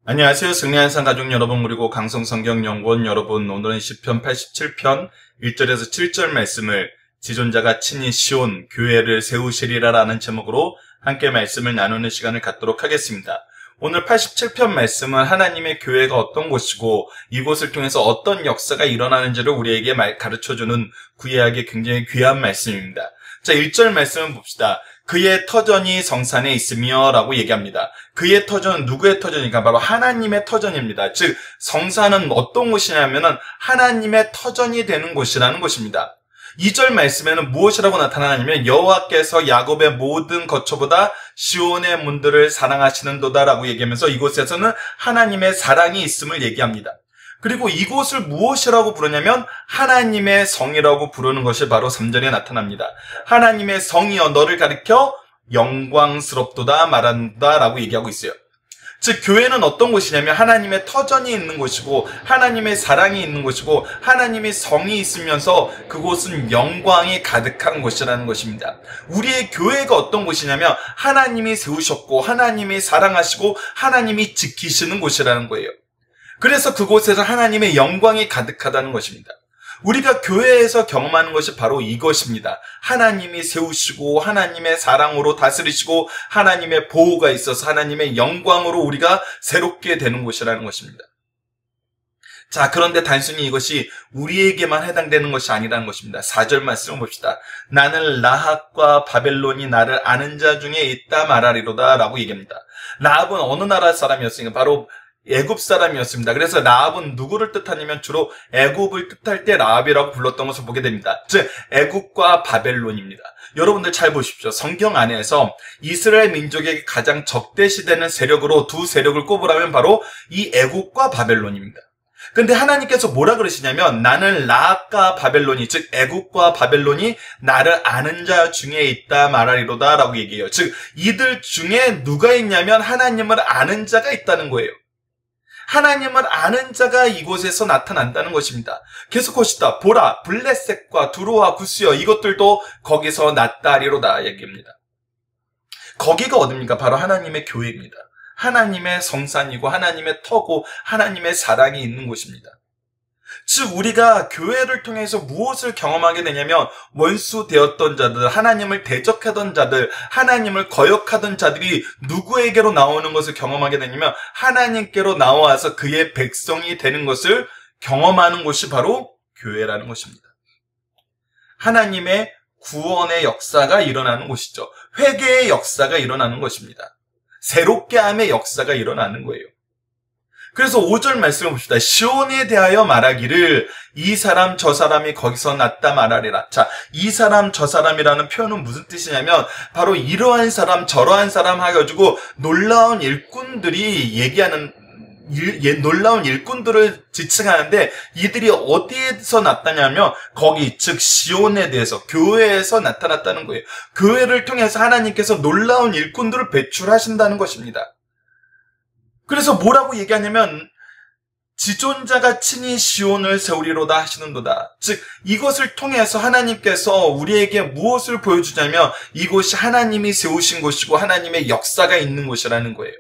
안녕하세요. 승리한산 가족 여러분, 그리고 강성성경연구원 여러분. 오늘은 시편 87편 1절에서 7절 말씀을 지존자가 친히 시온 교회를 세우시리라 라는 제목으로 함께 말씀을 나누는 시간을 갖도록 하겠습니다. 오늘 87편 말씀은 하나님의 교회가 어떤 곳이고 이곳을 통해서 어떤 역사가 일어나는지를 우리에게 가르쳐주는 구약의 굉장히 귀한 말씀입니다. 자, 1절 말씀을 봅시다. 그의 터전이 성산에 있으며 라고 얘기합니다. 그의 터전은 누구의 터전입니까? 바로 하나님의 터전입니다. 즉 성산은 어떤 곳이냐면은 하나님의 터전이 되는 곳이라는 곳입니다. 2절 말씀에는 무엇이라고 나타나냐면 여호와께서 야곱의 모든 거처보다 시온의 문들을 사랑하시는도다 라고 얘기하면서 이곳에서는 하나님의 사랑이 있음을 얘기합니다. 그리고 이곳을 무엇이라고 부르냐면 하나님의 성이라고 부르는 것이 바로 3절에 나타납니다. 하나님의 성이여 너를 가리켜 영광스럽도다 말한다 라고 얘기하고 있어요. 즉 교회는 어떤 곳이냐면 하나님의 터전이 있는 곳이고 하나님의 사랑이 있는 곳이고 하나님의 성이 있으면서 그곳은 영광이 가득한 곳이라는 것입니다. 우리의 교회가 어떤 곳이냐면 하나님이 세우셨고 하나님이 사랑하시고 하나님이 지키시는 곳이라는 거예요. 그래서 그곳에서 하나님의 영광이 가득하다는 것입니다. 우리가 교회에서 경험하는 것이 바로 이것입니다. 하나님이 세우시고 하나님의 사랑으로 다스리시고 하나님의 보호가 있어서 하나님의 영광으로 우리가 새롭게 되는 곳이라는 것입니다. 자, 그런데 단순히 이것이 우리에게만 해당되는 것이 아니라는 것입니다. 4절 말씀을 봅시다. 나는 라합과 바벨론이 나를 아는 자 중에 있다 말하리로다 라고 얘기합니다. 라합은 어느 나라 사람이었으니까 바로 애굽 사람이었습니다. 그래서 라합은 누구를 뜻하냐면 주로 애굽을 뜻할 때 라합이라고 불렀던 것을 보게 됩니다. 즉 애굽과 바벨론입니다. 여러분들 잘 보십시오. 성경 안에서 이스라엘 민족에게 가장 적대시되는 세력으로 두 세력을 꼽으라면 바로 이 애굽과 바벨론입니다. 근데 하나님께서 뭐라 그러시냐면 나는 라합과 바벨론이 즉 애굽과 바벨론이 나를 아는 자 중에 있다 말하리로다 라고 얘기해요. 즉 이들 중에 누가 있냐면 하나님을 아는 자가 있다는 거예요. 하나님을 아는 자가 이곳에서 나타난다는 것입니다. 계속 보시다. 보라, 블레셋과 두로와 구스여 이것들도 거기서 났다리로다 얘기합니다. 거기가 어딥니까? 바로 하나님의 교회입니다. 하나님의 성산이고 하나님의 터고 하나님의 사랑이 있는 곳입니다. 즉 우리가 교회를 통해서 무엇을 경험하게 되냐면 원수 되었던 자들, 하나님을 대적하던 자들, 하나님을 거역하던 자들이 누구에게로 나오는 것을 경험하게 되냐면 하나님께로 나와서 그의 백성이 되는 것을 경험하는 곳이 바로 교회라는 것입니다. 하나님의 구원의 역사가 일어나는 곳이죠. 회개의 역사가 일어나는 것입니다. 새롭게 함의 역사가 일어나는 거예요. 그래서 5절 말씀을 봅시다. 시온에 대하여 말하기를 이 사람 저 사람이 거기서 났다 말하리라. 자, 이 사람 저 사람이라는 표현은 무슨 뜻이냐면 바로 이러한 사람 저러한 사람 해가지고 놀라운 일꾼들이 얘기하는 놀라운 일꾼들을 지칭하는데 이들이 어디에서 났다냐면 거기 즉 시온에 대해서 교회에서 나타났다는 거예요. 교회를 통해서 하나님께서 놀라운 일꾼들을 배출하신다는 것입니다. 그래서 뭐라고 얘기하냐면 지존자가 친히 시온을 세우리로다 하시는도다. 즉 이것을 통해서 하나님께서 우리에게 무엇을 보여주냐면 이곳이 하나님이 세우신 곳이고 하나님의 역사가 있는 곳이라는 거예요.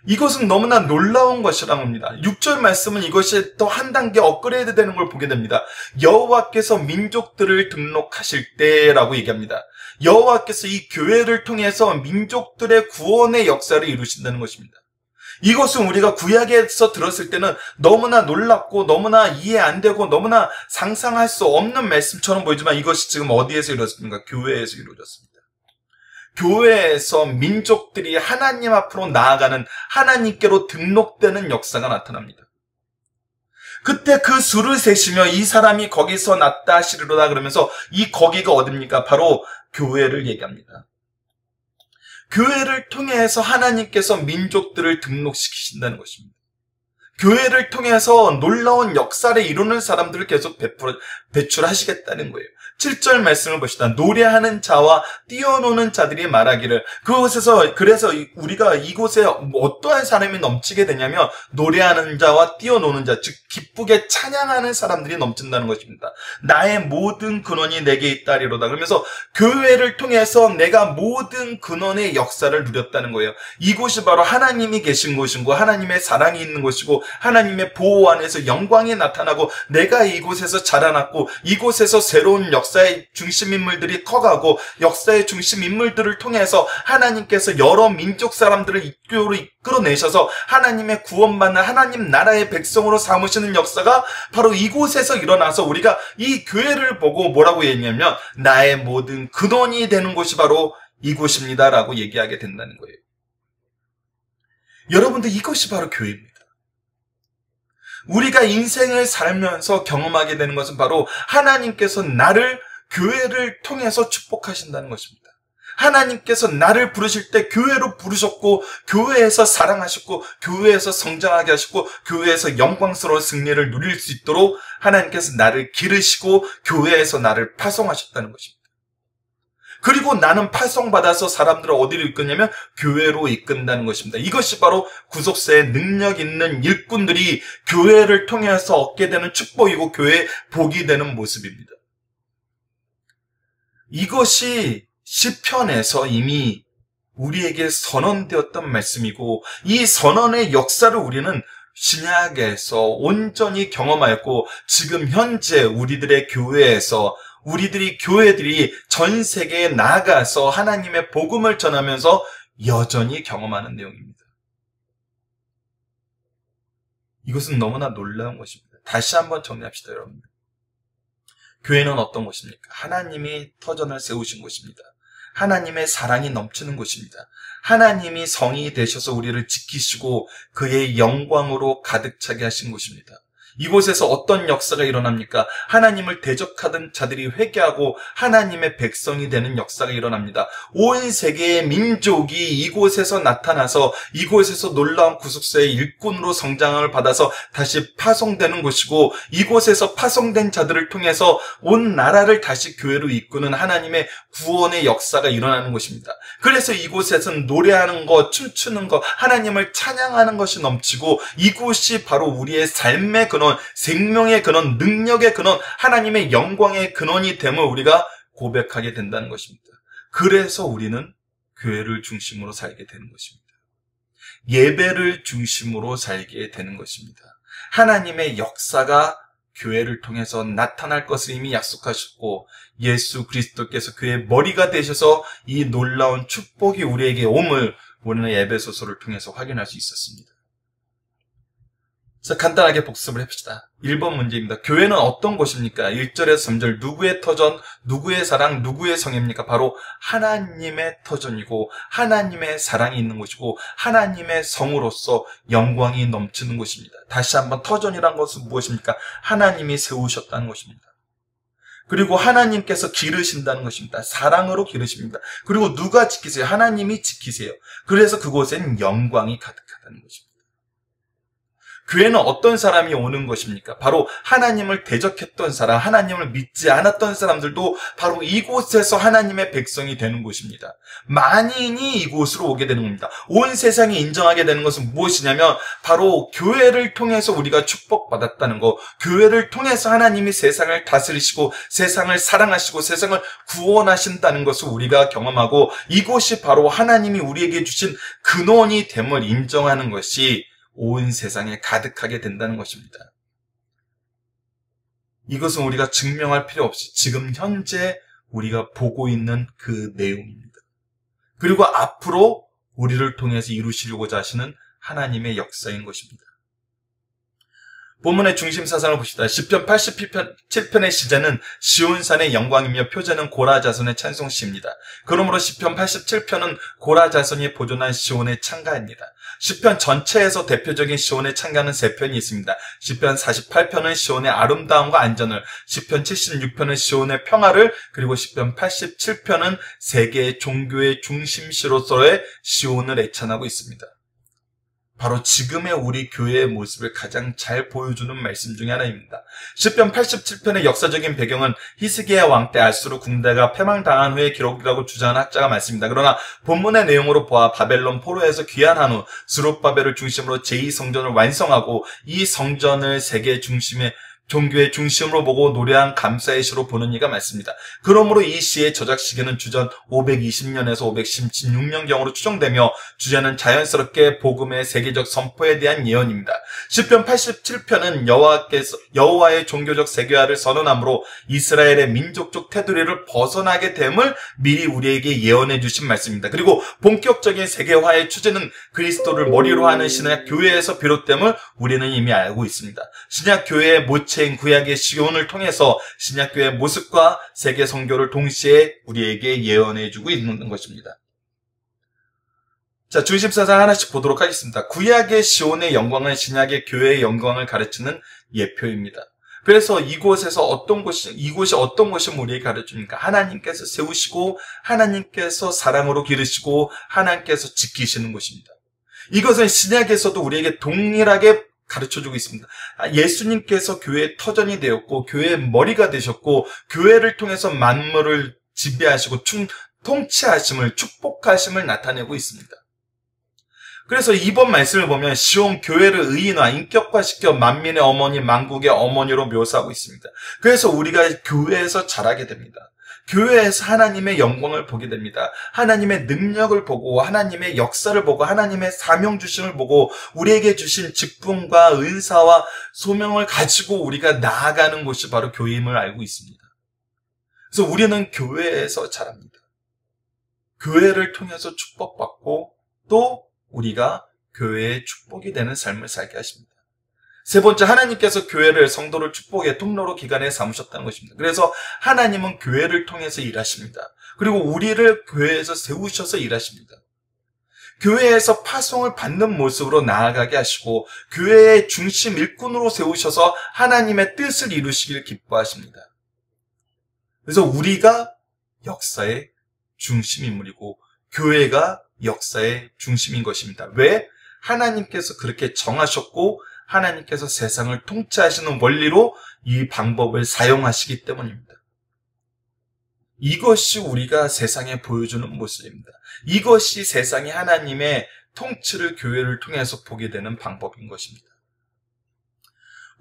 이것은 너무나 놀라운 것이라는 겁니다. 6절 말씀은 이것이 또 한 단계 업그레이드 되는 걸 보게 됩니다. 여호와께서 민족들을 등록하실 때라고 얘기합니다. 여호와께서 이 교회를 통해서 민족들의 구원의 역사를 이루신다는 것입니다. 이것은 우리가 구약에서 들었을 때는 너무나 놀랍고 너무나 이해 안 되고 너무나 상상할 수 없는 말씀처럼 보이지만 이것이 지금 어디에서 이루어졌습니까? 교회에서 이루어졌습니다. 교회에서 민족들이 하나님 앞으로 나아가는 하나님께로 등록되는 역사가 나타납니다. 그때 그 수를 세시며 이 사람이 거기서 났다 하시리로다 그러면서 이 거기가 어딥니까? 바로 교회를 얘기합니다. 교회를 통해서 하나님께서 민족들을 등록시키신다는 것입니다. 교회를 통해서 놀라운 역사를 이루는 사람들을 계속 배출하시겠다는 거예요. 7절 말씀을 보시다. 노래하는 자와 뛰어노는 자들이 말하기를. 그래서 우리가 이곳에 어떠한 사람이 넘치게 되냐면 노래하는 자와 뛰어노는 자, 즉 기쁘게 찬양하는 사람들이 넘친다는 것입니다. 나의 모든 근원이 내게 있다리로다. 그러면서 교회를 통해서 내가 모든 근원의 역사를 누렸다는 거예요. 이곳이 바로 하나님이 계신 곳이고 하나님의 사랑이 있는 곳이고 하나님의 보호 안에서 영광이 나타나고 내가 이곳에서 자라났고 이곳에서 새로운 역사의 중심 인물들이 커가고 역사의 중심 인물들을 통해서 하나님께서 여러 민족 사람들을 이끌어내셔서 하나님의 구원받는 하나님 나라의 백성으로 삼으시는 역사가 바로 이곳에서 일어나서 우리가 이 교회를 보고 뭐라고 얘기하냐면 나의 모든 근원이 되는 곳이 바로 이곳입니다 라고 얘기하게 된다는 거예요. 여러분들, 이것이 바로 교회입니다. 우리가 인생을 살면서 경험하게 되는 것은 바로 하나님께서 나를 교회를 통해서 축복하신다는 것입니다. 하나님께서 나를 부르실 때 교회로 부르셨고 교회에서 사랑하셨고 교회에서 성장하게 하셨고 교회에서 영광스러운 승리를 누릴 수 있도록 하나님께서 나를 기르시고 교회에서 나를 파송하셨다는 것입니다. 그리고 나는 파송받아서 사람들을 어디로 이끄냐면 교회로 이끈다는 것입니다. 이것이 바로 구속사의 능력 있는 일꾼들이 교회를 통해서 얻게 되는 축복이고 교회의 복이 되는 모습입니다. 이것이 시편에서 이미 우리에게 선언되었던 말씀이고 이 선언의 역사를 우리는 신약에서 온전히 경험하였고 지금 현재 우리들의 교회에서 교회들이 전 세계에 나아가서 하나님의 복음을 전하면서 여전히 경험하는 내용입니다. 이것은 너무나 놀라운 것입니다. 다시 한번 정리합시다, 여러분. 교회는 어떤 곳입니까? 하나님이 터전을 세우신 곳입니다. 하나님의 사랑이 넘치는 곳입니다. 하나님이 성이 되셔서 우리를 지키시고 그의 영광으로 가득 차게 하신 곳입니다. 이곳에서 어떤 역사가 일어납니까? 하나님을 대적하던 자들이 회개하고 하나님의 백성이 되는 역사가 일어납니다. 온 세계의 민족이 이곳에서 나타나서 이곳에서 놀라운 구속사의 일꾼으로 성장을 받아서 다시 파송되는 곳이고 이곳에서 파송된 자들을 통해서 온 나라를 다시 교회로 이끄는 하나님의 구원의 역사가 일어나는 곳입니다. 그래서 이곳에서는 노래하는 것, 춤추는 것, 하나님을 찬양하는 것이 넘치고 이곳이 바로 우리의 삶의 근원, 생명의 근원, 능력의 근원, 하나님의 영광의 근원이 됨을 우리가 고백하게 된다는 것입니다. 그래서 우리는 교회를 중심으로 살게 되는 것입니다. 예배를 중심으로 살게 되는 것입니다. 하나님의 역사가 교회를 통해서 나타날 것을 이미 약속하셨고 예수 그리스도께서 그의 머리가 되셔서 이 놀라운 축복이 우리에게 옴을 우리는 에베소서를 통해서 확인할 수 있었습니다. 그래서 간단하게 복습을 해봅시다. 1번 문제입니다. 교회는 어떤 곳입니까? 1절에서 3절 누구의 터전, 누구의 사랑, 누구의 성입니까? 바로 하나님의 터전이고 하나님의 사랑이 있는 곳이고 하나님의 성으로서 영광이 넘치는 곳입니다. 다시 한번 터전이란 것은 무엇입니까? 하나님이 세우셨다는 것입니다. 그리고 하나님께서 기르신다는 것입니다. 사랑으로 기르십니다. 그리고 누가 지키세요? 하나님이 지키세요. 그래서 그곳엔 영광이 가득하다는 것입니다. 교회는 어떤 사람이 오는 것입니까? 바로 하나님을 대적했던 사람, 하나님을 믿지 않았던 사람들도 바로 이곳에서 하나님의 백성이 되는 곳입니다. 만인이 이곳으로 오게 되는 겁니다. 온 세상이 인정하게 되는 것은 무엇이냐면 바로 교회를 통해서 우리가 축복받았다는 것, 교회를 통해서 하나님이 세상을 다스리시고 세상을 사랑하시고 세상을 구원하신다는 것을 우리가 경험하고 이곳이 바로 하나님이 우리에게 주신 근원이 됨을 인정하는 것이 온 세상에 가득하게 된다는 것입니다. 이것은 우리가 증명할 필요 없이 지금 현재 우리가 보고 있는 그 내용입니다. 그리고 앞으로 우리를 통해서 이루시려고자 하시는 하나님의 역사인 것입니다. 본문의 중심 사상을 봅시다. 시편 87편의 시제는 시온산의 영광이며 표제는 고라 자손의 찬송시입니다. 그러므로 시편 87편은 고라 자손이 보존한 시온의 창가입니다. 시편 전체에서 대표적인 시온의 창가는 3편이 있습니다. 시편 48편은 시온의 아름다움과 안전을, 시편 76편은 시온의 평화를, 그리고 시편 87편은 세계의 종교의 중심시로서의 시온을 애찬하고 있습니다. 바로 지금의 우리 교회의 모습을 가장 잘 보여주는 말씀 중에 하나입니다. 시편 87편의 역사적인 배경은 히스기야 왕 때 아수르 군대가 패망당한 후의 기록이라고 주장하는 학자가 많습니다. 그러나 본문의 내용으로 보아 바벨론 포로에서 귀환한 후 스룹바벨을 중심으로 제2성전을 완성하고 이 성전을 세계 중심의 종교의 중심으로 보고 노래한 감사의 시로 보는 이가 많습니다. 그러므로 이 시의 저작 시기는 주전 520년에서 516년경으로 추정되며 주제는 자연스럽게 복음의 세계적 선포에 대한 예언입니다. 시편 87편은 여호와의 종교적 세계화를 선언하므로 이스라엘의 민족적 테두리를 벗어나게 됨을 미리 우리에게 예언해 주신 말씀입니다. 그리고 본격적인 세계화의 추제는 그리스도를 머리로 하는 신약 교회에서 비롯됨을 우리는 이미 알고 있습니다. 신약 교회의 모체인 구약의 시온을 통해서 신약 교회의 모습과 세계 선교를 동시에 우리에게 예언해 주고 있는 것입니다. 자, 중심사상 하나씩 보도록 하겠습니다. 구약의 시온의 영광은 신약의 교회의 영광을 가르치는 예표입니다. 그래서 이곳이 어떤 것이 우리에게 가르쳐줍니까? 하나님께서 세우시고 하나님께서 사랑으로 기르시고 하나님께서 지키시는 것입니다. 이것은 신약에서도 우리에게 동일하게 가르쳐주고 있습니다. 예수님께서 교회의 터전이 되었고 교회의 머리가 되셨고 교회를 통해서 만물을 지배하시고 통치하심을 축복하심을 나타내고 있습니다. 그래서 이번 말씀을 보면 시온 교회를 의인화, 인격화시켜 만민의 어머니, 만국의 어머니로 묘사하고 있습니다. 그래서 우리가 교회에서 자라게 됩니다. 교회에서 하나님의 영광을 보게 됩니다. 하나님의 능력을 보고 하나님의 역사를 보고 하나님의 사명 주심을 보고 우리에게 주신 직분과 은사와 소명을 가지고 우리가 나아가는 곳이 바로 교회임을 알고 있습니다. 그래서 우리는 교회에서 자랍니다. 교회를 통해서 축복받고 또 우리가 교회의 축복이 되는 삶을 살게 하십니다. 세 번째, 하나님께서 교회를 성도를 축복의 통로로 기간에 삼으셨다는 것입니다. 그래서 하나님은 교회를 통해서 일하십니다. 그리고 우리를 교회에서 세우셔서 일하십니다. 교회에서 파송을 받는 모습으로 나아가게 하시고 교회의 중심 일꾼으로 세우셔서 하나님의 뜻을 이루시길 기뻐하십니다. 그래서 우리가 역사의 중심 인물이고 교회가 역사의 중심인 것입니다. 왜? 하나님께서 그렇게 정하셨고 하나님께서 세상을 통치하시는 원리로 이 방법을 사용하시기 때문입니다. 이것이 우리가 세상에 보여주는 모습입니다. 이것이 세상이 하나님의 통치를 교회를 통해서 보게 되는 방법인 것입니다.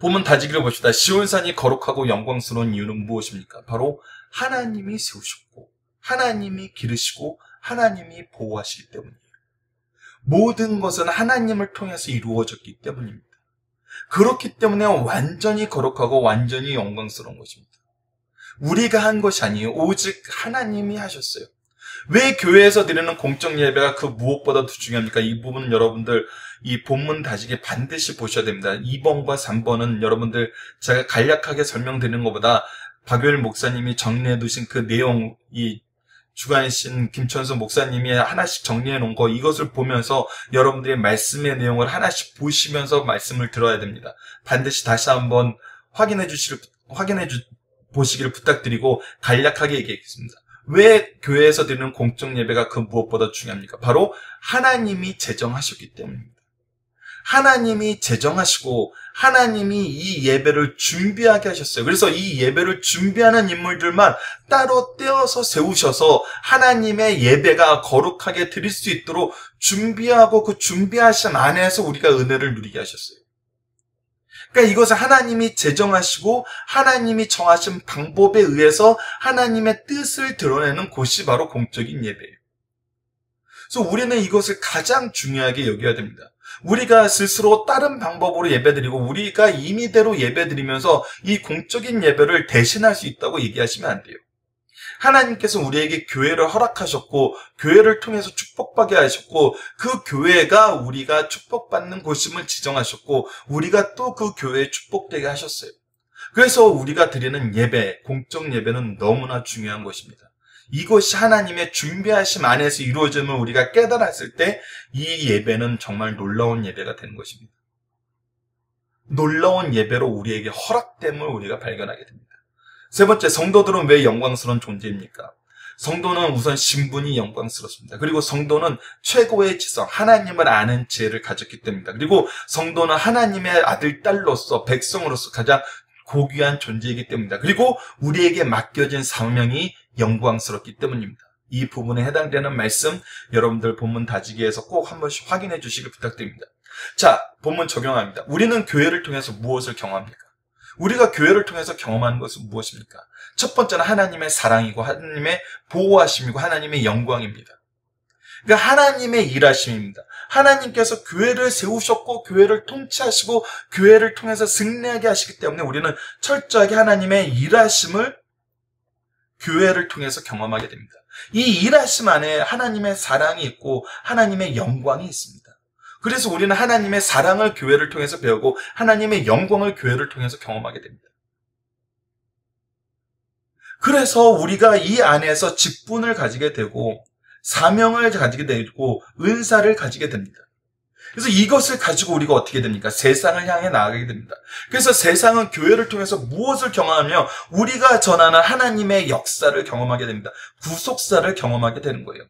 본문 다지기를 봅시다. 시온산이 거룩하고 영광스러운 이유는 무엇입니까? 바로 하나님이 세우셨고 하나님이 기르시고 하나님이 보호하시기 때문이에요. 모든 것은 하나님을 통해서 이루어졌기 때문입니다. 그렇기 때문에 완전히 거룩하고 완전히 영광스러운 것입니다. 우리가 한 것이 아니에요. 오직 하나님이 하셨어요. 왜 교회에서 드리는 공적 예배가 그 무엇보다 더 중요합니까? 이 부분은 여러분들 이 본문 다시게 반드시 보셔야 됩니다. 2번과 3번은 여러분들 제가 간략하게 설명드리는 것보다 박요일 목사님이 정리해 두신 그 내용, 이 주간신 김천수 목사님이 하나씩 정리해 놓은 거, 이것을 보면서 여러분들의 말씀의 내용을 하나씩 보시면서 말씀을 들어야 됩니다. 반드시 다시 한번 보시기를 부탁드리고 간략하게 얘기하겠습니다. 왜 교회에서 드리는 공적 예배가 그 무엇보다 중요합니까? 바로 하나님이 제정하셨기 때문입니다. 하나님이 제정하시고 하나님이 이 예배를 준비하게 하셨어요. 그래서 이 예배를 준비하는 인물들만 따로 떼어서 세우셔서 하나님의 예배가 거룩하게 드릴 수 있도록 준비하고 그 준비하신 안에서 우리가 은혜를 누리게 하셨어요. 그러니까 이것은 하나님이 제정하시고 하나님이 정하신 방법에 의해서 하나님의 뜻을 드러내는 곳이 바로 공적인 예배예요. 그래서 우리는 이것을 가장 중요하게 여겨야 됩니다. 우리가 스스로 다른 방법으로 예배드리고 우리가 임의대로 예배드리면서 이 공적인 예배를 대신할 수 있다고 얘기하시면 안 돼요. 하나님께서 우리에게 교회를 허락하셨고 교회를 통해서 축복받게 하셨고 그 교회가 우리가 축복받는 곳임을 지정하셨고 우리가 또 그 교회에 축복되게 하셨어요. 그래서 우리가 드리는 예배, 공적 예배는 너무나 중요한 것입니다. 이것이 하나님의 준비하심 안에서 이루어짐을 우리가 깨달았을 때 이 예배는 정말 놀라운 예배가 되는 것입니다. 놀라운 예배로 우리에게 허락됨을 우리가 발견하게 됩니다. 세 번째, 성도들은 왜 영광스러운 존재입니까? 성도는 우선 신분이 영광스럽습니다. 그리고 성도는 최고의 지성, 하나님을 아는 지혜를 가졌기 때문입니다. 그리고 성도는 하나님의 아들, 딸로서, 백성으로서 가장 고귀한 존재이기 때문입니다. 그리고 우리에게 맡겨진 사명이 영광스럽기 때문입니다. 이 부분에 해당되는 말씀 여러분들 본문 다지기에서 꼭 한 번씩 확인해 주시길 부탁드립니다. 자, 본문 적용합니다. 우리는 교회를 통해서 무엇을 경험합니까? 우리가 교회를 통해서 경험하는 것은 무엇입니까? 첫 번째는 하나님의 사랑이고 하나님의 보호하심이고 하나님의 영광입니다. 그러니까 하나님의 일하심입니다. 하나님께서 교회를 세우셨고 교회를 통치하시고 교회를 통해서 승리하게 하시기 때문에 우리는 철저하게 하나님의 일하심을 교회를 통해서 경험하게 됩니다. 이 일하심 안에 하나님의 사랑이 있고 하나님의 영광이 있습니다. 그래서 우리는 하나님의 사랑을 교회를 통해서 배우고 하나님의 영광을 교회를 통해서 경험하게 됩니다. 그래서 우리가 이 안에서 직분을 가지게 되고 사명을 가지게 되고 은사를 가지게 됩니다. 그래서 이것을 가지고 우리가 어떻게 됩니까? 세상을 향해 나아가게 됩니다. 그래서 세상은 교회를 통해서 무엇을 경험하며 우리가 전하는 하나님의 역사를 경험하게 됩니다. 구속사를 경험하게 되는 거예요.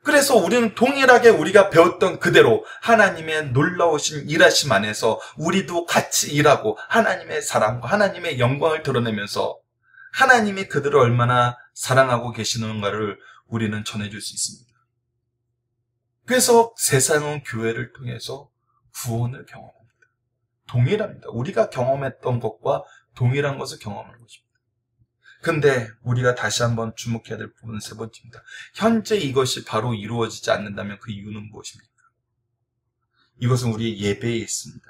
그래서 우리는 동일하게 우리가 배웠던 그대로 하나님의 놀라우신 일하심 안에서 우리도 같이 일하고 하나님의 사랑과 하나님의 영광을 드러내면서 하나님이 그들을 얼마나 사랑하고 계시는가를 우리는 전해줄 수 있습니다. 그래서 세상은 교회를 통해서 구원을 경험합니다. 동일합니다. 우리가 경험했던 것과 동일한 것을 경험하는 것입니다. 근데 우리가 다시 한번 주목해야 될 부분은 세 번째입니다. 현재 이것이 바로 이루어지지 않는다면 그 이유는 무엇입니까? 이것은 우리의 예배에 있습니다.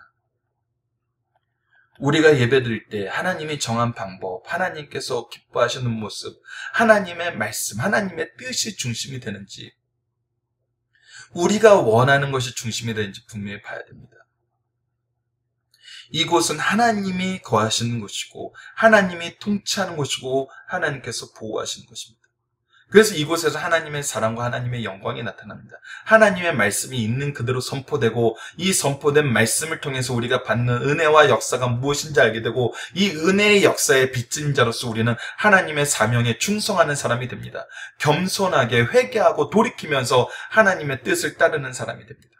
우리가 예배드릴 때 하나님이 정한 방법, 하나님께서 기뻐하시는 모습, 하나님의 말씀, 하나님의 뜻이 중심이 되는지, 우리가 원하는 것이 중심이 되는지 분명히 봐야 됩니다. 이곳은 하나님이 거하시는 곳이고 하나님이 통치하는 곳이고 하나님께서 보호하시는 것입니다. 그래서 이곳에서 하나님의 사랑과 하나님의 영광이 나타납니다. 하나님의 말씀이 있는 그대로 선포되고 이 선포된 말씀을 통해서 우리가 받는 은혜와 역사가 무엇인지 알게 되고 이 은혜의 역사의 빚진 자로서 우리는 하나님의 사명에 충성하는 사람이 됩니다. 겸손하게 회개하고 돌이키면서 하나님의 뜻을 따르는 사람이 됩니다.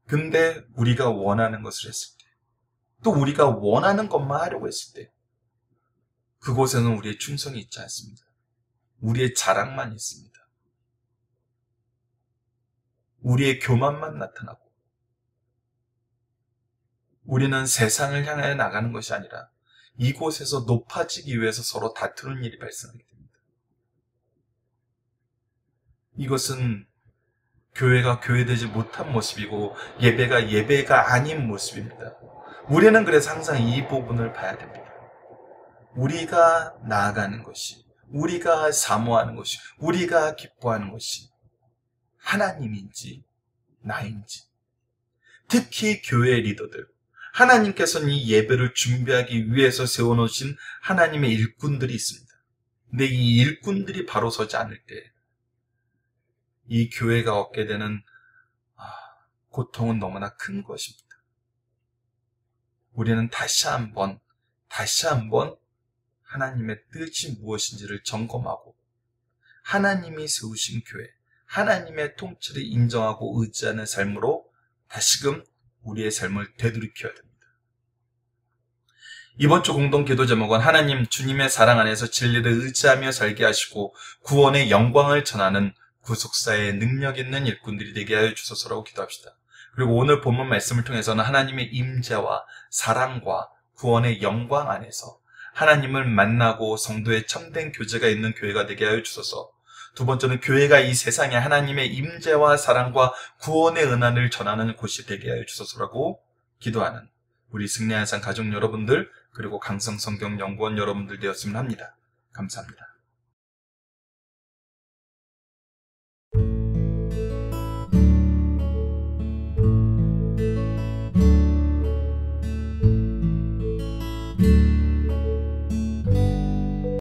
근데 우리가 원하는 것을 했을 때, 또 우리가 원하는 것만 하려고 했을 때 그곳에는 우리의 충성이 있지 않습니다. 우리의 자랑만 있습니다. 우리의 교만만 나타나고 우리는 세상을 향해 나가는 것이 아니라 이곳에서 높아지기 위해서 서로 다투는 일이 발생하게 됩니다. 이것은 교회가 교회되지 못한 모습이고 예배가 예배가 아닌 모습입니다. 우리는 그래서 항상 이 부분을 봐야 됩니다. 우리가 나아가는 것이, 우리가 사모하는 것이, 우리가 기뻐하는 것이 하나님인지 나인지. 특히 교회 리더들, 하나님께서는 이 예배를 준비하기 위해서 세워놓으신 하나님의 일꾼들이 있습니다. 근데 이 일꾼들이 바로 서지 않을 때 이 교회가 얻게 되는 고통은 너무나 큰 것입니다. 우리는 다시 한번 하나님의 뜻이 무엇인지를 점검하고 하나님이 세우신 교회, 하나님의 통치를 인정하고 의지하는 삶으로 다시금 우리의 삶을 되돌이켜야 됩니다. 이번 주 공동 기도 제목은 하나님 주님의 사랑 안에서 진리를 의지하며 살게 하시고 구원의 영광을 전하는 구속사의 능력 있는 일꾼들이 되게 하여 주소서라고 기도합시다. 그리고 오늘 본문 말씀을 통해서는 하나님의 임재와 사랑과 구원의 영광 안에서 하나님을 만나고 성도의 참된 교제가 있는 교회가 되게 하여 주소서. 두 번째는 교회가 이 세상에 하나님의 임재와 사랑과 구원의 은혜를 전하는 곳이 되게 하여 주소서라고 기도하는 우리 승리한산 가족 여러분들 그리고 강성성경연구원 여러분들 되었으면 합니다. 감사합니다.